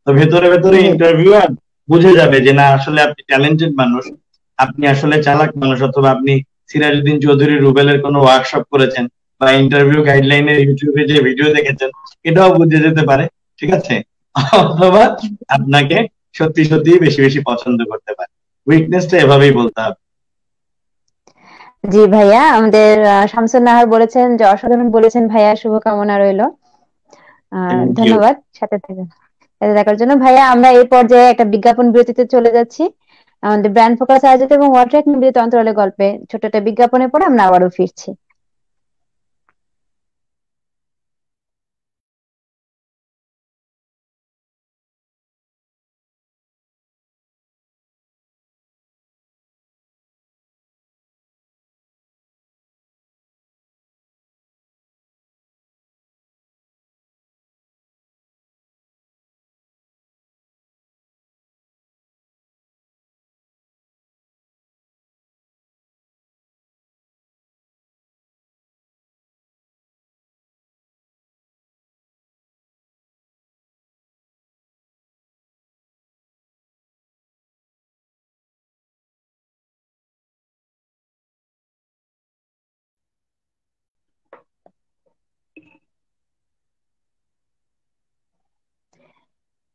[SPEAKER 2] তো ভেতরে ভেতরে
[SPEAKER 1] জি
[SPEAKER 2] ইন্টারভিউয়ার বুঝে যাবে যে না আসলে আপনি ট্যালেন্টেড মানুষ, আপনি আসলে চালাক মানুষ, অথবা আপনি সিরাজউদ্দিন চৌধুরী রুবেলের কোনো ওয়ার্কশপ করেছেন, বা ইন্টারভিউ গাইডলাইনের ইউটিউবে যে ভিডিও দেখেছেন, এটাও বুঝে যেতে পারে। ঠিক আছে, অথবা আপনাকে সত্যি সত্যি বেশি বেশি পছন্দ করতে পারে। উইকনেসটা এভাবেই বলতে হবে।
[SPEAKER 1] জি ভাইয়া, আমাদের শামসুন নাহার বলেছেন যে অসাধারণ বলেছেন ভাইয়া, শুভকামনা রইলো।
[SPEAKER 2] Thank you.
[SPEAKER 1] ধন্যবাদ সাথে থাকার সাথে থাকার জন্য। ভাইয়া আমরা এই পর্যায়ে একটা বিজ্ঞাপন বিরতিতে চলে যাচ্ছি। আমাদের ব্র্যান্ড ফোকাস আয়োজিত এবং ওয়ার্ল্ড নিবেদিত অন্তরালের গল্পে ছোট একটা বিজ্ঞাপনের পরে আমরা আবারও ফিরছি।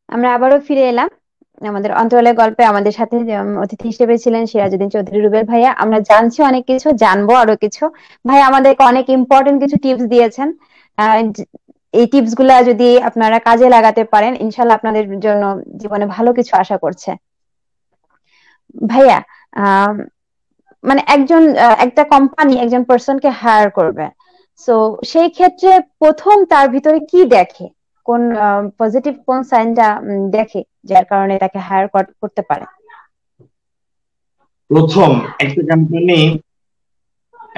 [SPEAKER 1] আমরা আবারও ফিরে এলাম আমাদের অন্তরালের গল্পে। আমাদের সাথে অতিথি হিসেবে ছিলেন সিরাজউদ্দিন চৌধুরী রুবেল ভাইয়া। আমরা জানছি অনেক কিছু, জানবো আরো কিছু। ভাই আমাদেরকে অনেক ইম্পর্টেন্ট কিছু টিপস দিয়েছেন। এই টিপস গুলা যদি আপনারা কাজে লাগাতে পারেন, ইনশাল্লাহ আপনাদের জন্য জীবনে ভালো কিছু আশা করছে। ভাইয়া, আহ মানে একটা কোম্পানি একজন পার্সনকে হায়ার করবে, সো সেই ক্ষেত্রে প্রথম তার ভিতরে কি দেখে, কোন পজিটিভ কোন সাইনটা দেখে যার কারণে তাকে হায়ার করতে পারে?
[SPEAKER 2] প্রথম, একটা কোম্পানি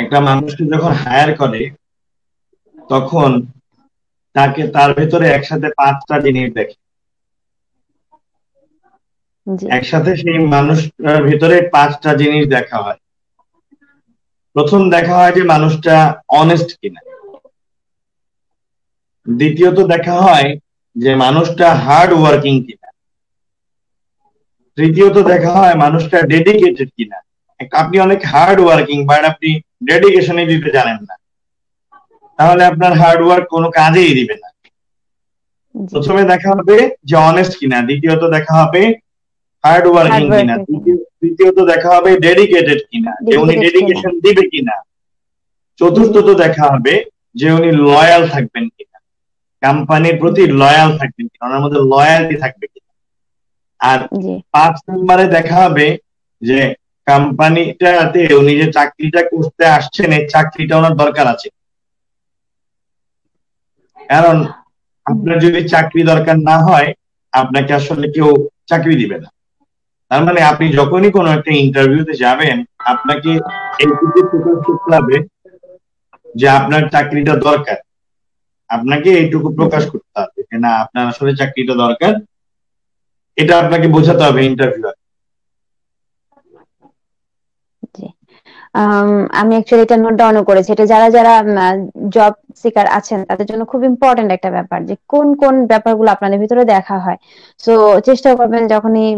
[SPEAKER 2] একটা মানুষকে যখন হায়ার করে তখন তার ভেতরে একসাথে 5টা জিনিস দেখে।
[SPEAKER 1] জি
[SPEAKER 2] একসাথে সেই মানুষটার ভিতরে 5টা জিনিস দেখা হয়। প্রথম দেখা হয় যে মানুষটা অনেস্ট কিনা, দ্বিতীয়ত দেখা হয় যে মানুষটা হার্ড ওয়ার্কিং কিনা, তৃতীয়ত দেখা হয় মানুষটা ডেডিকেটেড কিনা। আপনি অনেক হার্ড ওয়ার্কিং বাট আপনি ডেডিকেশনে দিতে জানেন না, তাহলে আপনার হার্ড ওয়ার্ক কোনো কাজেই দিবে না। প্রথমে দেখা হবে যে অনেস্ট কিনা, দ্বিতীয়ত দেখা হবে হার্ড ওয়ার্কিং কিনা, তৃতীয়ত দেখা হবে ডেডিকেটেড কিনা, যে উনি ডেডিকেশন দিবে কিনা, চতুর্থত দেখা হবে যে উনি লয়াল থাকবেন কিনা, কোম্পানির প্রতি লয়াল থাকবেন কিনা, ওনার মধ্যে লয়ালটি থাকবে কিনা। আর 5 নম্বরে দেখা হবে যে কোম্পানিটাতে উনি যে চাকরিটা করতে আসছেন এই চাকরিটা ওনার দরকার আছে। কারণ আপনার যদি চাকরি দরকার না হয় আপনাকে আসলে কেউ চাকরি দিবে না। তার মানে আপনি যখনই কোনো একটা ইন্টারভিউতে যাবেন আপনাকে এইটুকু প্রকাশ করতে হবে যে আপনার চাকরিটা দরকার, আপনাকে এইটুকু প্রকাশ করতে হবে যে না আপনার আসলে চাকরিটা দরকার, এটা আপনাকে বোঝাতে হবে ইন্টারভিউ।
[SPEAKER 1] আমি অ্যাকচুয়ালি এটা নোট ডাউন করেছি, এটা যারা যারা জব সিকার আছেন তাদের জন্য খুব ইম্পর্টেন্ট একটা ব্যাপার যে কোন কোন ব্যাপারগুলো আপনাদের ভিতরে দেখা হয়। সো চেষ্টা করবেন যখনই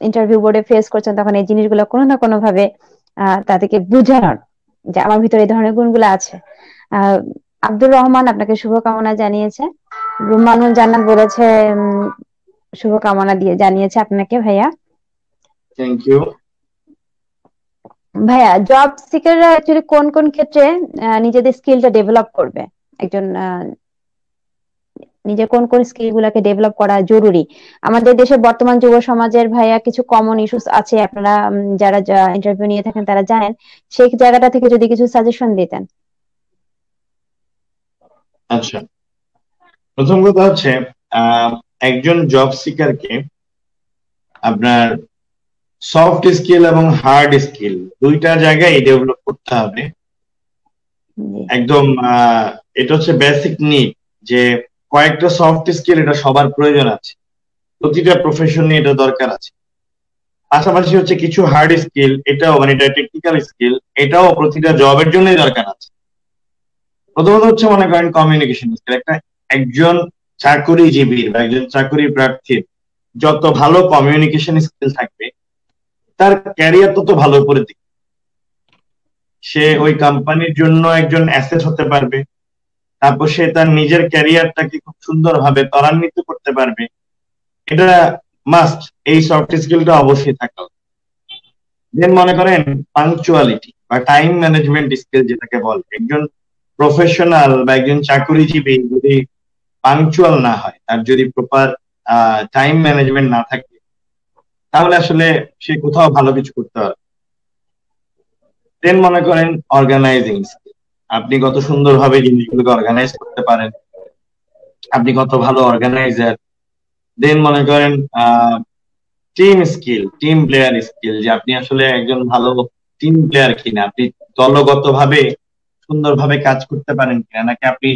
[SPEAKER 1] ইন্টারভিউ বোর্ডে ফেস করছেন তখন এই জিনিসগুলো কোনো না কোনো ভাবে তাদেরকে বুঝানোর যে আমার ভিতরে এই ধরনের গুণগুলো আছে। আব্দুর রহমান আপনাকে শুভকামনা জানিয়েছে, রুমানুল জান্নাত বলেছে শুভকামনা দিয়ে জানিয়েছে আপনাকে ভাইয়া।
[SPEAKER 2] থ্যাংক ইউ
[SPEAKER 1] ভাইয়া। জব সিকাররা অ্যাকচুয়ালি কোন কোন ক্ষেত্রে নিজেদের স্কিলটা ডেভেলপ করবে, একজন নিজের কোন কোন স্কিল গুলাকে ডেভেলপ করা জরুরি আমাদের দেশে বর্তমান যুব সমাজের ভাইয়া? কিছু কমন ইস্যুস আছে, আপনারা যারা ইন্টারভিউ নিয়ে থাকেন তারা জানেন, সেই জায়গাটা থেকে যদি কিছু সাজেশন দিতেন।
[SPEAKER 2] আচ্ছা, প্রথম কথা হচ্ছে একজন জব সিকারকে আপনার সফট স্কিল এবং হার্ড স্কিল দুইটা জায়গায় ডেভেলপ করতে হবে। একদম এটা হচ্ছে বেসিক নিড যে কয়েকটা সফট স্কিল এটা সবার প্রয়োজন আছে, প্রতিটা প্রফেশনে এটা দরকার আছে। পাশাপাশি হচ্ছে কিছু হার্ড স্কিল, এটাও মানে এটা টেকনিক্যাল স্কিল, এটাও প্রতিটা জবের জন্যই দরকার আছে। প্রথমত হচ্ছে মনে করেন কমিউনিকেশন স্কিল। একজন চাকরিজীবীর বা একজন চাকরি প্রার্থীর যত ভালো কমিউনিকেশন স্কিল থাকবে তার ক্যারিয়ার তত ভালো করে দিবে, সে ওই কোম্পানির জন্য একজন অ্যাসেট হতে পারবে, তারপর সে তার নিজের ক্যারিয়ারটাকে খুব সুন্দরভাবে ত্বরান্বিত করতে পারবে। এটা মাস্ট, এই সফট স্কিলটা অবশ্যই থাকা। দেন মনে করেন পাংচুয়ালিটি বা টাইম ম্যানেজমেন্ট স্কিল যেটাকে বলে, একজন প্রফেশনাল বা একজন চাকরিজীবী যদি পাংচুয়াল না হয়, তার যদি প্রপার টাইম ম্যানেজমেন্ট না থাকে তাহলে আসলে সে কোথাও ভালো কিছু করতে পারবে। দেন মনে করেন অর্গানাইজিং স্কিল, আপনি কত সুন্দরভাবে জিনিসগুলোকে অর্গানাইজ করতে পারেন, আপনি কত ভালো অর্গানাইজার। দেন মনে করেন team skill, team player skill, যে আপনি আসলে একজন ভালো টিম প্লেয়ার কিনা, আপনি দলগতভাবে সুন্দরভাবে কাজ করতে পারেন কিনা, নাকি আপনি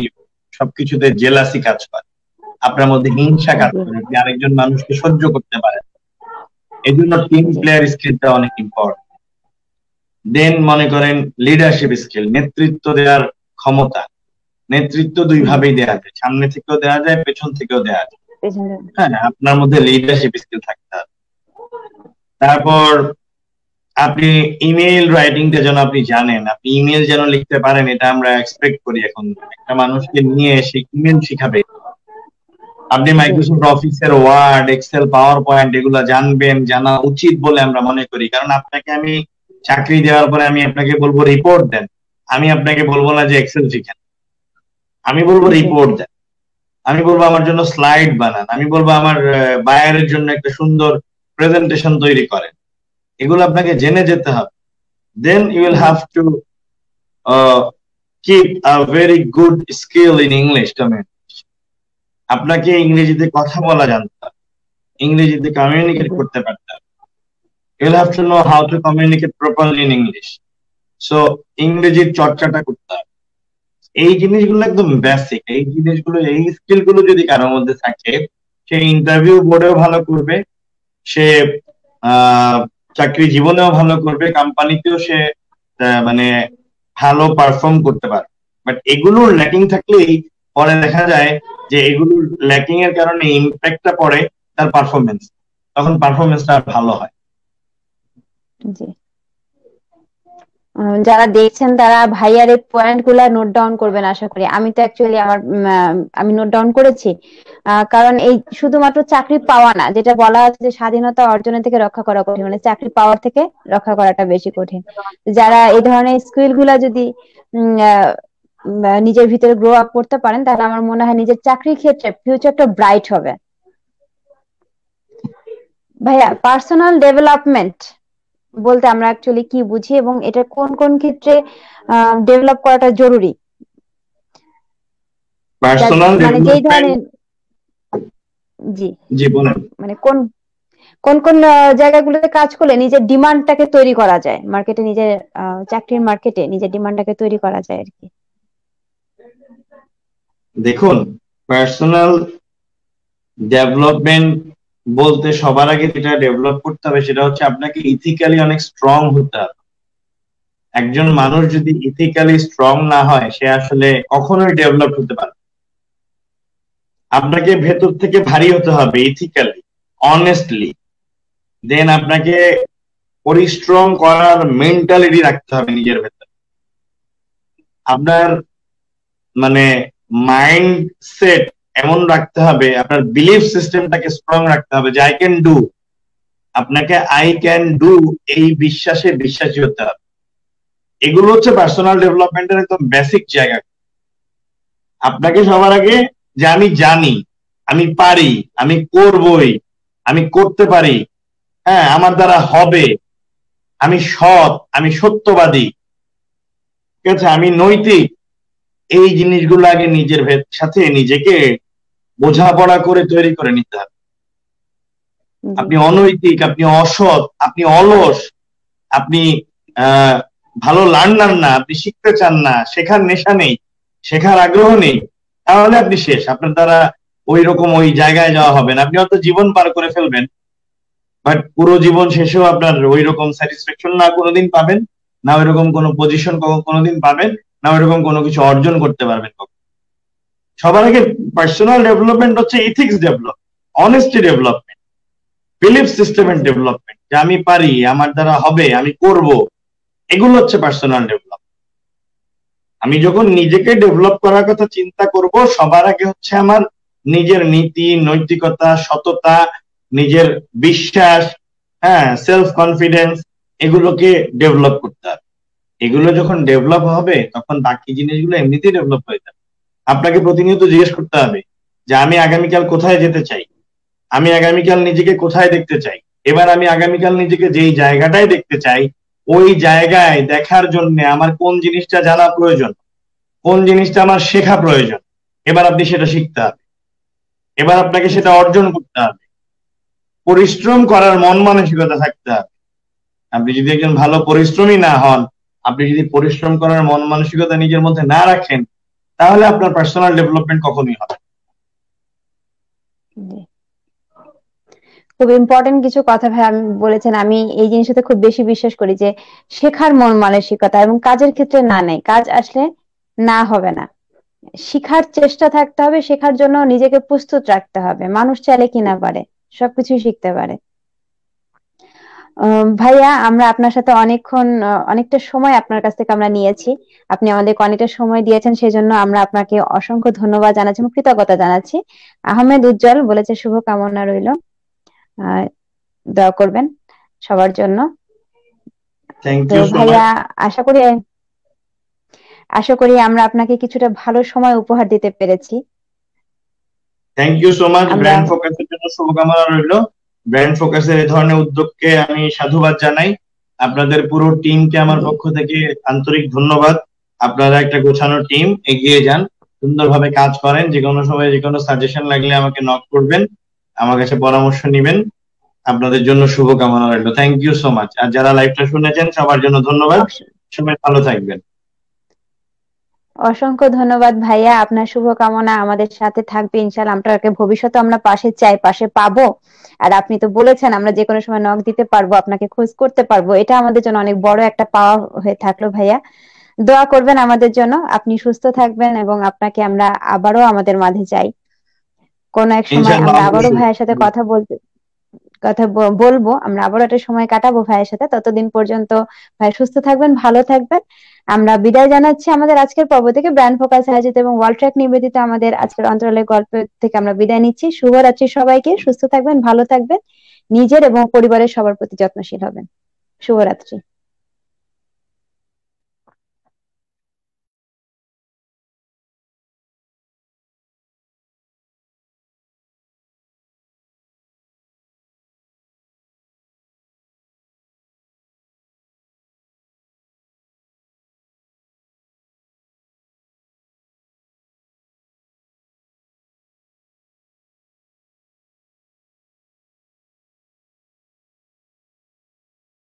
[SPEAKER 2] সবকিছুতে জেলাসি কাজ করেন, আপনার মধ্যে হিংসা কাজ করে, আপনি আরেকজন মানুষকে সহ্য করতে পারেন। এই জন্য টিম প্লেয়ার স্কিলটা অনেক ইম্পর্টেন্ট। দেন মনে করেন লিডারশিপ স্কিল, নেতৃত্ব দেওয়ার ক্ষমতা। নেতৃত্ব দুই ভাবেই দেওয়া যায়, সামনে থেকেও দেওয়া যায়, পেছন থেকেও দেওয়া যায়। হ্যাঁ, আপনার মধ্যে লিডারশিপ স্কিল থাকতে হবে। তারপর আপনি ইমেল রাইটিংটা যেন আপনি জানেন, আপনি ইমেল যেন লিখতে পারেন, এটা আমরা এক্সপেক্ট করি। এখন একটা মানুষকে নিয়ে এসে ইমেল শিখাবে, আপনি মাইক্রোসফট অফিসের ওয়ার্ড, এক্সেল, পাওয়ার পয়েন্ট এগুলো জানবেন, জানা উচিত বলে আমরা মনে করি। কারণ আপনাকে আমি চাকরি দেওয়ার পরে আমি আপনাকে বলবো রিপোর্ট দেন, আমি আপনাকে বলবো না যে এক্সেল শিখেন, আমি বলবো রিপোর্ট দেন, আমি বলবো আমার জন্য স্লাইড বানান, আমি বলবো আমার বায়ারের জন্য একটা সুন্দর প্রেজেন্টেশন তৈরি করেন। এগুলো আপনাকে জেনে যেতে হবে। Then you will have to keep a very good skill in English communication. আপনাকে ইংরেজিতে কথা বলা জানতে হবে, ইংরেজিতে কমিউনিকেট করতে পারতে হবে। You will have to know how to communicate properly in English. So ইংরেজির চর্চাটা করতে হবে। এই জিনিসগুলো একদম বেসিক, এই জিনিসগুলো, এই স্কিল গুলো যদি কারোর মধ্যে থাকে, সে ইন্টারভিউ বোর্ডেও ভালো করবে, সে চাকরি জীবনেও ভালো করবে, কোম্পানিতেও সে মানে ভালো পারফর্ম করতে পারে। বাট এগুলোর ল্যাকিং থাকলেই পরে দেখা যায় যে এগুলোর ল্যাকিং এর কারণে ইম্প্যাক্টটা পড়ে তার পারফরমেন্স, তখন পারফরমেন্সটা আর ভালো হয়।
[SPEAKER 1] জি, যারা দেখছেন তারা ভাইয়ার এই পয়েন্ট গুলা নোট ডাউন করবেন আশা করি। আমি তো অ্যাকচুয়ালি আমি নোট ডাউন করেছি, কারণ এই শুধুমাত্র চাকরি পাওয়া না, যেটা বলা আছে যে স্বাধীনতা অর্জনের থেকে রক্ষা করা কঠিন, মানে চাকরি পাওয়ার থেকে রক্ষা করাটা বেশি কঠিন। যারা এই ধরনের স্কিল গুলা যদি নিজের ভিতরে গ্রো আপ করতে পারেন, তাহলে আমার মনে হয় নিজের চাকরির ক্ষেত্রে ফিউচারটা ব্রাইট হবে। ভাইয়া, পার্সোনাল ডেভেলপমেন্ট বলতে আমরা অ্যাকচুয়ালি কি বুঝি এবং এটা কোন কোন ক্ষেত্রে ডেভেলপ করাটা জরুরি?
[SPEAKER 2] পার্সোনাল
[SPEAKER 1] মানে যেই
[SPEAKER 2] ডেভেলপমেন্ট,
[SPEAKER 1] ধরনের, জি
[SPEAKER 2] জি বলেন।
[SPEAKER 1] মানে কোন কোন কোন জায়গাগুলোতে কাজ করলে নিজের ডিমান্ডটাকে তৈরি করা যায় মার্কেটে, নিজের চাকরির মার্কেটে নিজের ডিমান্ডটাকে তৈরি করা যায় আর কি।
[SPEAKER 2] দেখুন, পার্সোনাল ডেভেলপমেন্ট বলতে সবার আগে যেটা ডেভেলপ করতে হবে সেটা হচ্ছে আপনাকে ইথিক্যালি অনেক স্ট্রং হতে হবে। একজন মানুষ যদি ইথিক্যালি স্ট্রং না হয় সে আসলে কখনোই ডেভেলপ হতে পারে। আপনাকে ভেতর থেকে ভারী হতে হবে ইথিক্যালি, অনেস্টলি। দেন আপনাকে পরিশ্রম করার মেন্টালিটি রাখতে হবে নিজের ভেতর। আপনার মানে মাইন্ড সেট এমন রাখতে হবে, আপনার বিলিফ সিস্টেমটাকে স্ট্রং রাখতে হবে যে আই ক্যান ডু। আপনাকে আই ক্যান ডু এই বিশ্বাসে বিশ্বাসী হতে হবে। এগুলো হচ্ছে পার্সোনাল ডেভেলপমেন্টের একদম বেসিক জায়গা। আপনাকে সবার আগে যে আমি জানি, আমি পারি, আমি করবই, আমি করতে পারি, হ্যাঁ আমার দ্বারা হবে, আমি সৎ, আমি সত্যবাদী, ঠিক আছে, আমি নৈতিক, এই জিনিসগুলো আগে নিজের সাথে নিজেকে বোঝাপড়া করে তৈরি করে নিতে হবে। আপনি অনৈতিক, আপনি অসৎ, আপনি অলস, আপনি ভালো লার্নার না, আপনি শিখতে চান না, শেখার নেশা নেই, শেখার আগ্রহ নেই, তাহলে আপনি শেষ। আপনার দ্বারা ওই রকম ওই জায়গায় যাওয়া হবে না। আপনি হয়তো জীবন পার করে ফেলবেন, বাট পুরো জীবন শেষেও আপনার ওই রকম স্যাটিসফ্যাকশন না কোনোদিন পাবেন, না ওই রকম কোনো পজিশন কোনোদিন পাবেন, না ওই রকম কোনো কিছু অর্জন করতে পারবেন। সবার আগে পার্সোনাল ডেভেলপমেন্ট হচ্ছে ethics develop, honesty development, belief সিস্টেমের ডেভেলপমেন্ট, যে আমি পারি, আমার দ্বারা হবে, আমি করব, এগুলো হচ্ছে পার্সোনাল ডেভেলপমেন্ট। আমি যখন নিজেকে ডেভেলপ করার কথা চিন্তা করব, সবার আগে হচ্ছে আমার নিজের নীতি, নৈতিকতা, সততা, নিজের বিশ্বাস, হ্যাঁ সেলফ কনফিডেন্স, এগুলোকে ডেভেলপ করতে হবে। এগুলো যখন ডেভেলপ হবে তখন বাকি জিনিসগুলো এমনিতেই ডেভেলপ হয়ে যাবে। আপনাকে প্রতিনিয়ত জিজ্ঞেস করতে হবে যে আমি আগামীকাল কোথায় যেতে চাই, আমি আগামীকাল নিজেকে কোথায় দেখতে চাই, এবার আমি আগামীকাল নিজেকে যেই জায়গাটায় দেখতে চাই ওই জায়গায় দেখার জন্য আমার কোন জিনিসটা জানা প্রয়োজন, কোন জিনিসটা আমার শেখা প্রয়োজন, এবার আপনি সেটা শিখতে হবে, এবার আপনাকে সেটা অর্জন করতে হবে। পরিশ্রম করার মন মানসিকতা থাকতে হবে। আপনি যদি একজন ভালো পরিশ্রমী না হন, আপনি যদি পরিশ্রম করার মন মানসিকতা নিজের মধ্যে না রাখেন, তাহলে আপনার পার্সোনাল ডেভেলপমেন্ট কখনোই হবে।
[SPEAKER 1] খুব ইম্পর্টেন্ট কিছু কথা ভাই আমি বলেছেন। আমি এই জিনিসটাতে খুব বেশি বিশ্বাস করি যে শেখার মন মানসিকতা এবং কাজের ক্ষেত্রে না নেই, কাজ আসলে না হবে না, শিখার চেষ্টা থাকতে হবে, শেখার জন্য নিজেকে প্রস্তুত রাখতে হবে। মানুষ চাইলে কি না পারে, সবকিছুই শিখতে পারে। ভাইয়া, আমরা আপনার সাথে অনেকক্ষণ অনেকটা সময় আপনার কাছ থেকে আমরা নিয়েছি, আপনি আমাদেরকে অনেকটা সময় দিয়েছেন, সেজন্য আমরা আপনাকে অসংখ্য ধন্যবাদ জানাচ্ছি এবং কৃতজ্ঞতা জানাচ্ছি। আহমেদ উজ্জ্বল বলেছে শুভকামনা রইল, দোয়া করবেন সবার জন্য। তো ভাইয়া, আশা করি আমরা আপনাকে কিছুটা ভালো সময় উপহার দিতে পেরেছি।
[SPEAKER 2] Thank you so much. Brand ফোকাসের জন্য শুভকামনা রইল। ব্র্যান্ড ফোকাসের এই ধরনের উদ্যোগকে আমি সাধুবাদ জানাই। আপনাদের পুরো টিমকে আমার পক্ষ থেকে আন্তরিক ধন্যবাদ। আপনারা একটা গোছানো টিম, এগিয়ে যান, সুন্দরভাবে কাজ করেন। যে কোনো সময় যে কোনো সাজেশন লাগলে আমাকে নক করবেন, আমার কাছে পরামর্শ নিবেন। আপনাদের জন্য শুভকামনা রইল। Thank you so much. আর যারা লাইভটা শুনেছেন সবার জন্য ধন্যবাদ। সবাই ভালো থাকবেন।
[SPEAKER 1] অসংখ্য ধন্যবাদ ভাইয়া, আপনার শুভকামনা আমাদের সাথে থাকবে ইনশাআল্লাহ। আপনাকে ভবিষ্যতে আমরা পাশে চাই, পাশে পাবো। আর আপনি তো বলেছেন আমরা যে কোনো সময় নক দিতে পারবো, আপনাকে খোঁজ করতে পারবো, এটা আমাদের জন্য অনেক বড় একটা পাওয়া হয়ে থাকলো ভাইয়া। দোয়া করবেন আমাদের জন্য। আপনি সুস্থ থাকবেন এবং আপনাকে আমরা আবারও আমাদের মাঝে চাই। কোন এক সময়
[SPEAKER 2] ইনশাআল্লাহ
[SPEAKER 1] আমরা আবারও
[SPEAKER 2] অবশ্যই।
[SPEAKER 1] ভাইয়ের সাথে বলবো, আমরা আবারও একটা সময় কাটাবো ভাইয়ের সাথে। ততদিন পর্যন্ত ভাই সুস্থ থাকবেন, ভালো থাকবেন। আমরা বিদায় জানাচ্ছি আমাদের আজকের পর্ব থেকে। ব্র্যান্ড ফোকাস আয়োজিত এবং ওয়ার্ল্ড ট্র্যাক নিবেদিত আমাদের আজকের অন্তরালের গল্প থেকে আমরা বিদায় নিচ্ছি। শুভরাত্রি সবাইকে। সুস্থ থাকবেন, ভালো থাকবেন, নিজের এবং পরিবারের সবার প্রতি যত্নশীল হবেন। শুভরাত্রি।